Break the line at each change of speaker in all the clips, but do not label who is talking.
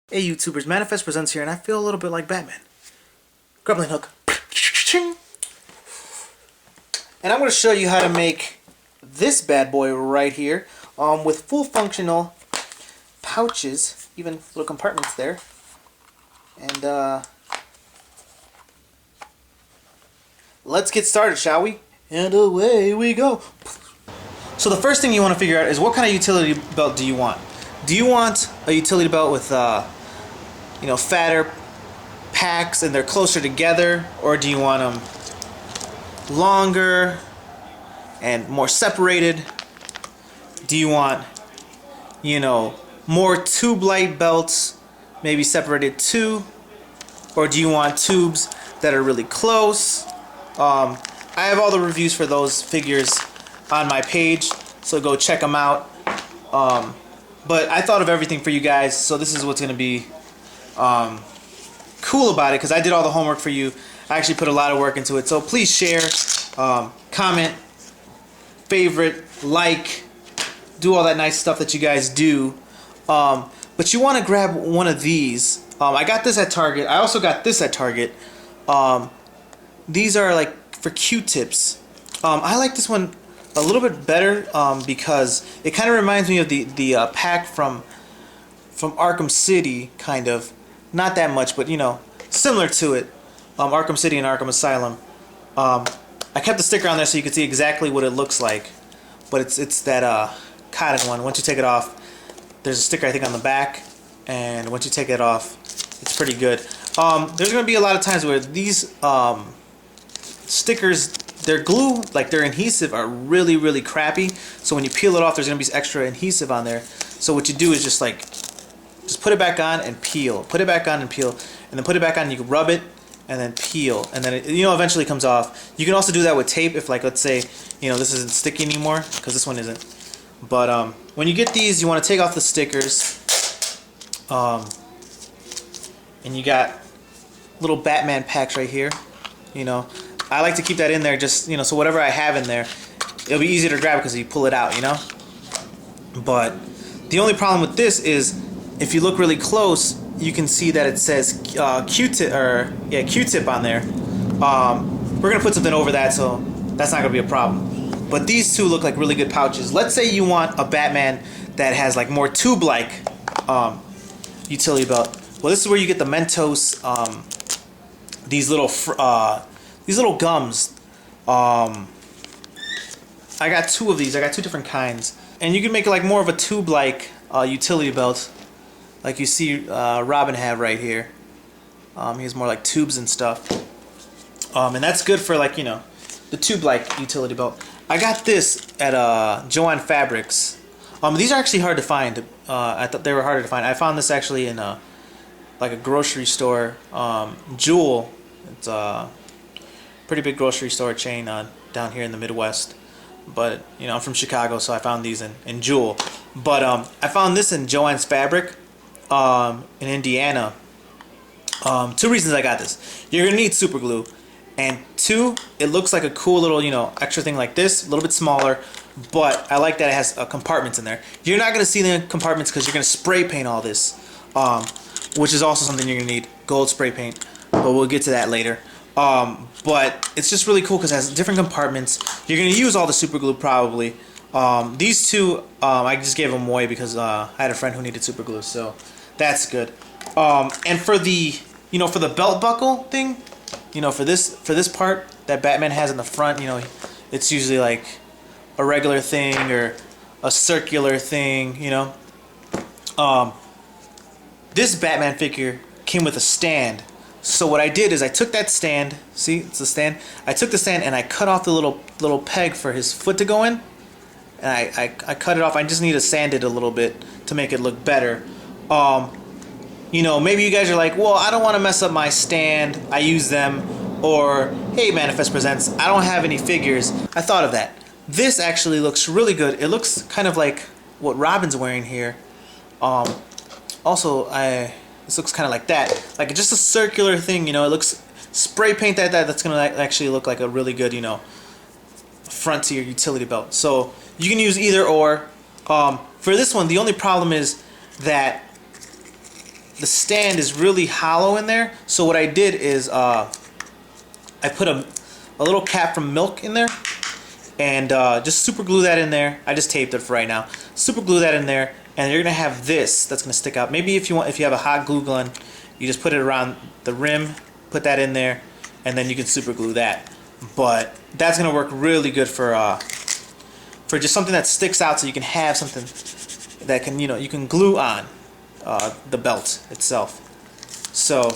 Hey YouTubers, Manifest Presents here, and I feel a little bit like Batman. Grappling hook. And I'm going to show you how to make this bad boy right here with full functional pouches, even little compartments there. And let's get started, shall we? And away we go. So the first thing you want to figure out is what kind of utility belt do you want? Do you want a utility belt with fatter packs and they're closer together, or do you want them longer and more separated? Do you want, more tube light belts, maybe separated too, or do you want tubes that are really close? I have all the reviews for those figures on my page, so go check them out. But I thought of everything for you guys, so this is what's going to be cool about it, because I did all the homework for you. I actually put a lot of work into it, so please share, comment, favorite, like, do all that nice stuff that you guys do. But you want to grab one of these. I got this at Target. I also got this at Target. These are like for Q-tips. I like this one a little bit better because it kind of reminds me of the pack from Arkham City, kind of. Not that much, but similar to it. Arkham City and Arkham Asylum. I kept the sticker on there so you can see exactly what it looks like, but it's that cotton one. Once you take it off, there's a sticker I think on the back, and once you take it off, it's pretty good. There's going to be a lot of times where these stickers, their glue, like their adhesive, are really crappy. So when you peel it off, there's going to be extra adhesive on there. So what you do is just put it back on and peel. Put it back on and peel, and then put it back on and you can rub it and then peel, and then it eventually comes off. You can also do that with tape if, like, let's say this isn't sticky anymore, because this one isn't. But when you get these, you want to take off the stickers, and you got little Batman packs right here. I like to keep that in there just so whatever I have in there, it'll be easy to grab because you pull it out. But the only problem with this is, if you look really close, you can see that it says Q-tip on there. We're gonna put something over that, so that's not gonna be a problem. But these two look like really good pouches. Let's say you want a Batman that has like more tube-like utility belt. Well, this is where you get the Mentos. These little gums. I got two of these. I got two different kinds, and you can make it like more of a tube-like utility belt, like you see Robin have right here. He has more like tubes and stuff, and that's good for the tube-like utility belt. I got this at Jo-Ann Fabrics. These are actually hard to find. I thought they were harder to find. I found this actually in a grocery store. Jewel. It's a pretty big grocery store chain down here in the Midwest. But I'm from Chicago, so I found these in Jewel. But I found this in Jo-Ann's Fabric in Indiana. Two reasons I got this. You're gonna need super glue, and two, it looks like a cool little extra thing like this, a little bit smaller. But I like that it has compartments in there. You're not gonna see the compartments because you're gonna spray paint all this, which is also something you're gonna need, gold spray paint. But we'll get to that later. But it's just really cool because it has different compartments. You're going to use all the super glue probably. These two, I just gave them away because I had a friend who needed super glue, so that's good. And for the, for the belt buckle thing, for this part that Batman has in the front, it's usually like a regular thing or a circular thing, This Batman figure came with a stand. So what I did is I took that stand, see, it's a stand. I took the stand and I cut off the little peg for his foot to go in. And I cut it off. I just need to sand it a little bit to make it look better. Maybe you guys are like, well, I don't want to mess up my stand. I use them. Or, hey, Manifest Presents, I don't have any figures. I thought of that. This actually looks really good. It looks kind of like what Robin's wearing here. This looks kind of like that, like just a circular thing, It looks, spray paint that's gonna actually look like a really good, front to your utility belt. So you can use either or. For this one, the only problem is that the stand is really hollow in there. So what I did is I put a little cap from Milk in there, and just super glue that in there. I just taped it for right now. Super glue that in there, and you're gonna have this that's gonna stick out. Maybe if you have a hot glue gun, you just put it around the rim, put that in there, and then you can super glue that. But that's gonna work really good for just something that sticks out, so you can have something that can, you can glue on the belt itself. So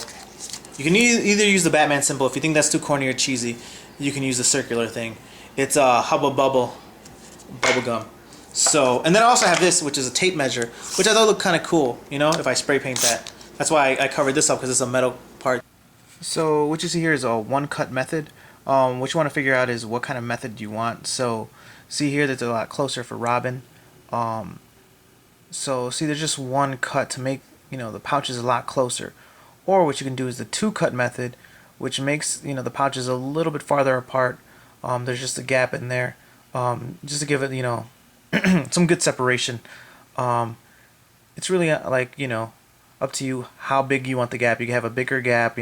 you can either use the Batman symbol. If you think that's too corny or cheesy, you can use the circular thing. It's Hubba Bubble gum. So, and then I also have this, which is a tape measure, which I thought looked kind of cool, if I spray paint that. That's why I covered this up, because it's a metal part. So what you see here is a one cut method. What you want to figure out is what kind of method you want. So see here, that's a lot closer for Robin. So see, there's just one cut to make the pouches a lot closer. Or what you can do is the two cut method, which makes the pouches a little bit farther apart. There's just a gap in there, just to give it some good separation. It's really up to you how big you want the gap. You can have a bigger gap,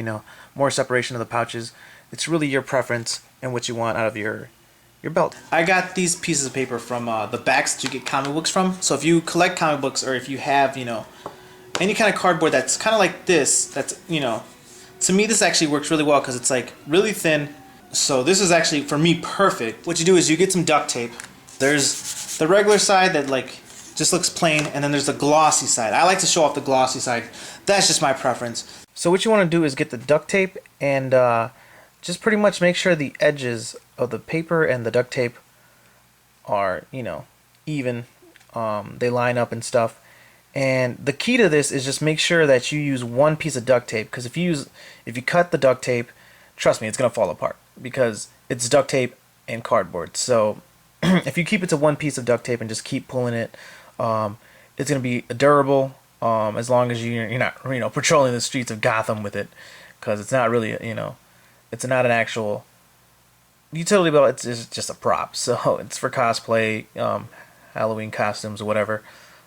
more separation of the pouches. It's really your preference and what you want out of your belt. I got these pieces of paper from the backs that you get comic books from. So if you collect comic books, or if you have any kind of cardboard that's kind of like this, that's to me this actually works really well, because it's like really thin. So this is actually, for me, perfect. What you do is you get some duct tape. There's the regular side that just looks plain, and then there's the glossy side. I like to show off the glossy side. That's just my preference. So what you want to do is get the duct tape, and just pretty much make sure the edges of the paper and the duct tape are even. They line up and stuff. And the key to this is just make sure that you use one piece of duct tape, because if you cut the duct tape, trust me, it's gonna fall apart, because it's duct tape and cardboard. So if you keep it to one piece of duct tape and just keep pulling it, it's gonna be durable, as long as you're not patrolling the streets of Gotham with it, because it's not really it's not an actual utility belt. It's just a prop. So it's for cosplay, Halloween costumes or whatever,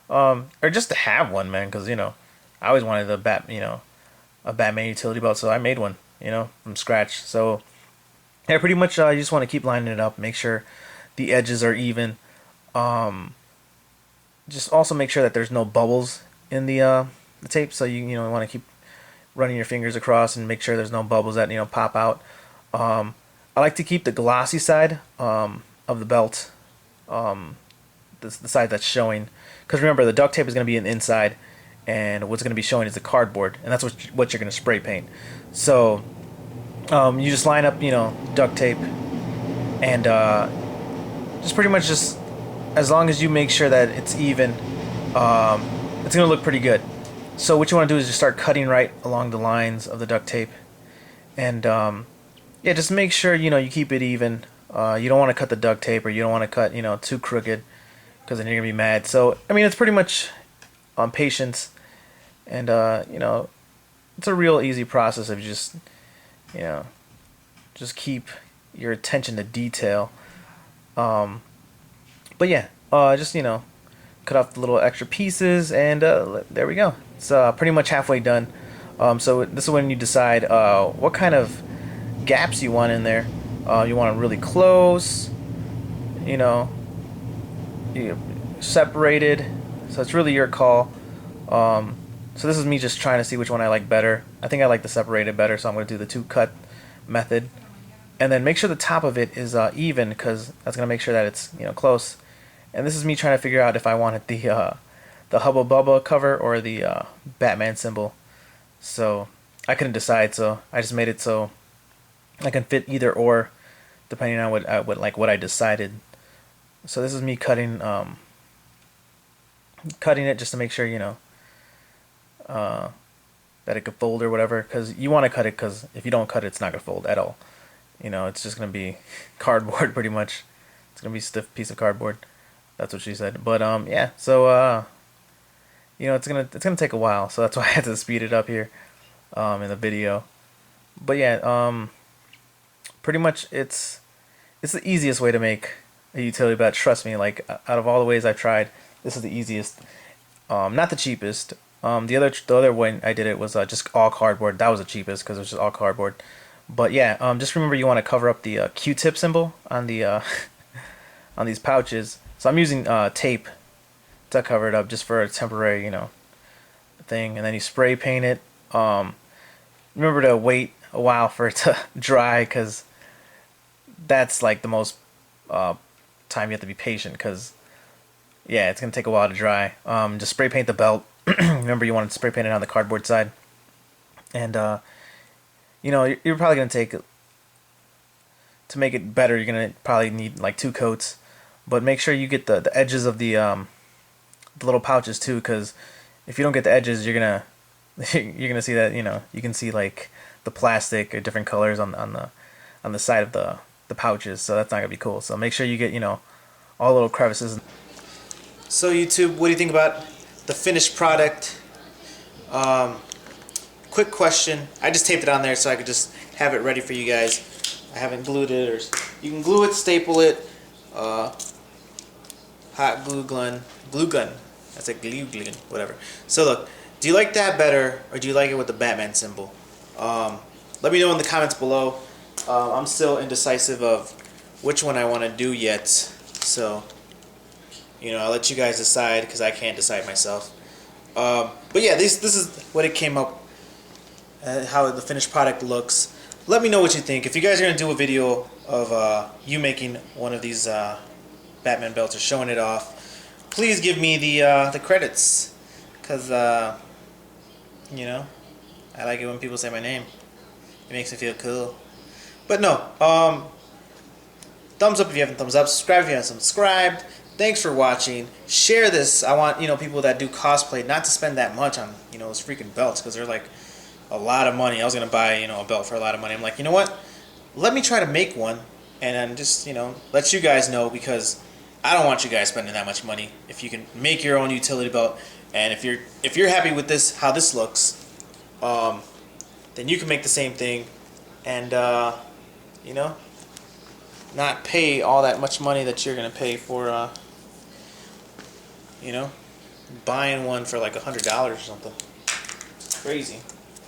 or just to have one, man, because I always wanted a Batman utility belt, so I made one from scratch. So yeah, pretty much you just want to keep lining it up, make sure the edges are even. Just also make sure that there's no bubbles in the tape, so you want to keep running your fingers across and make sure there's no bubbles that pop out. I like to keep the glossy side of the belt, the side that's showing, because remember, the duct tape is going to be in the inside, and what's going to be showing is the cardboard, and that's what you're going to spray paint. So you just line up duct tape, and just pretty much, just as long as you make sure that it's even, it's going to look pretty good. So what you want to do is just start cutting right along the lines of the duct tape, and yeah, just make sure you keep it even. You don't want to cut the duct tape, or you don't want to cut too crooked, because then you're gonna be mad. So I mean, it's pretty much on patience, and it's a real easy process if you just keep your attention to detail. But yeah, just cut off the little extra pieces, and there we go. It's pretty much halfway done. So this is when you decide what kind of gaps you want in there. You want them really close, separated. So it's really your call. So this is me just trying to see which one I like better. I think I like the separated better, so I'm going to do the two cut method. And then make sure the top of it is even, because that's going to make sure that it's close. And this is me trying to figure out if I wanted the Hubba Bubba cover or the Batman symbol. So I couldn't decide, so I just made it so I can fit either or, depending on what I decided. So this is me cutting it just to make sure that it could fold or whatever, because you want to cut it, because if you don't cut it, it's not gonna fold at all. It's just gonna be cardboard pretty much. It's gonna be a stiff piece of cardboard. That's what she said. But yeah, so it's gonna take a while, so that's why I had to speed it up here in the video. But yeah, pretty much it's the easiest way to make a utility belt. Trust me, like out of all the ways I've tried, this is the easiest. Not the cheapest, The other way I did it was just all cardboard. That was the cheapest because it was just all cardboard. But yeah, just remember you want to cover up the Q-tip symbol on the on these pouches. So I'm using tape to cover it up just for a temporary, thing. And then you spray paint it. Remember to wait a while for it to dry because that's like the most time you have to be patient because yeah, it's gonna take a while to dry. Just spray paint the belt. Remember, you want to spray paint it on the cardboard side, and you're probably gonna take to make it better. You're gonna probably need like 2 coats, but make sure you get the edges of the little pouches too, because if you don't get the edges, you're gonna you're gonna see that you can see like the plastic or different colors on the side of the pouches, so that's not gonna be cool. So make sure you get all little crevices. So YouTube, what do you think about the finished product? Quick question. I just taped it on there so I could just have it ready for you guys. I haven't glued it, or you can glue it, staple it. Hot glue gun. That's a glue gun, whatever. So look, do you like that better, or do you like it with the Batman symbol? Let me know in the comments below. I'm still indecisive of which one I want to do yet. So I'll let you guys decide because I can't decide myself. But yeah, this is what it came up, how the finished product looks. Let me know what you think. If you guys are going to do a video of you making one of these Batman belts or showing it off, please give me the credits, because I like it when people say my name. It makes me feel cool. But no, thumbs up if you haven't thumbs up, subscribe if you haven't subscribed. Thanks for watching. Share this. I want people that do cosplay not to spend that much on those freaking belts, because they're like a lot of money. I was gonna buy a belt for a lot of money. I'm like, you know what? Let me try to make one, and then just let you guys know, because I don't want you guys spending that much money. If you can make your own utility belt, and if you're happy with this, how this looks, then you can make the same thing, and not pay all that much money that you're gonna pay for buying one for like $100 or something. Crazy.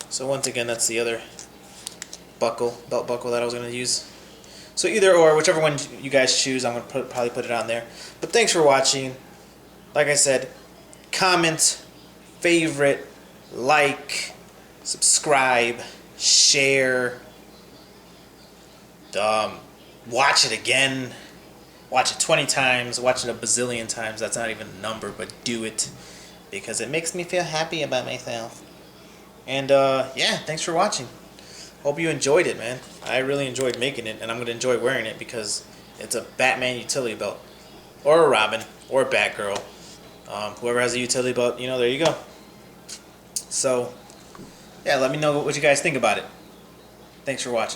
So once again, that's the other belt buckle that I was gonna use. So either or, whichever one you guys choose, I'm gonna probably put it on there. But thanks for watching. Like I said, comment, favorite, like, subscribe, share, watch it again, watch it 20 times, watch it a bazillion times. That's not even a number, but do it, because it makes me feel happy about myself. And yeah, thanks for watching. Hope you enjoyed it, man. I really enjoyed making it, and I'm going to enjoy wearing it because it's a Batman utility belt, or a Robin, or a Batgirl. Whoever has a utility belt, there you go. So yeah, let me know what you guys think about it. Thanks for watching.